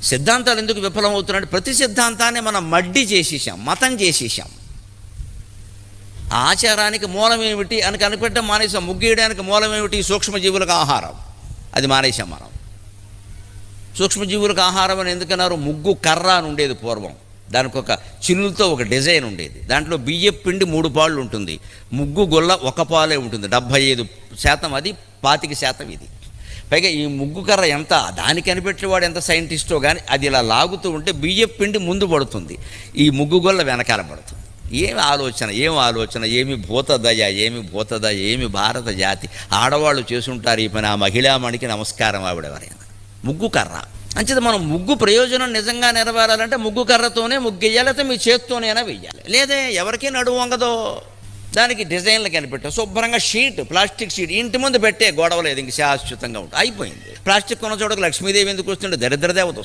సిద్ధాంతాలు ఎందుకు విఫలమవుతున్నాయంటే ప్రతి సిద్ధాంతాన్ని మనం మడ్డి చేసేసాం, మతం చేసేసాం. ఆచారానికి మూలం ఏమిటి అని కనిపెట్టడం మానేసాం. ముగ్గేయడానికి మూలం ఏమిటి? సూక్ష్మజీవులకు ఆహారం. అది మానేసాం మనం. సూక్ష్మజీవులకు ఆహారం అని ఎందుకన్నారు? ముగ్గు కర్ర అని ఉండేది పూర్వం. దానికి ఒక చిన్నులతో ఒక డిజైన్ ఉండేది. దాంట్లో బియ్యపు పిండి 3 పాళ్ళు ఉంటుంది, ముగ్గు గొల్ల 1 పాలే ఉంటుంది. 75% అది, 25% ఇది. పైగా ఈ ముగ్గు కర్ర ఎంత, దానికి కనిపెట్టేవాడు ఎంత సైంటిస్టో కానీ అది ఇలా లాగుతూ ఉంటే బియ్యపు పిండి ముందు పడుతుంది, ఈ ముగ్గు గొల్ల వెనకాల పడుతుంది. ఏమి ఆలోచన, ఏమి భూతదయ, ఏమి భారత జాతి. ఆడవాళ్ళు చేసుంటారు ఈ పని. ఆ మహిళామణికి నమస్కారం ఆవిడెవరైనా. ముగ్గు కర్ర అంచేది మనం ముగ్గు ప్రయోజనం నిజంగా నెరవేరాలంటే ముగ్గు కర్రతోనే ముగ్గు వేయాలి, లేకపోతే మీ చేత్తోనైనా వెయ్యాలి. లేదే ఎవరికీ నడుము వంగదో. దానికి డిజైన్లు కనిపెట్టాం. శుభ్రంగా షీట్, ప్లాస్టిక్ షీట్ ఇంటి ముందు పెట్టే, గొడవ లేదు, ఇంక శాశ్వతంగా ఉంటుంది. అయిపోయింది. ప్లాస్టిక్ కొన్న చోటకు లక్ష్మీదేవి ఎందుకు వస్తుంటే దరిద్ర దేవత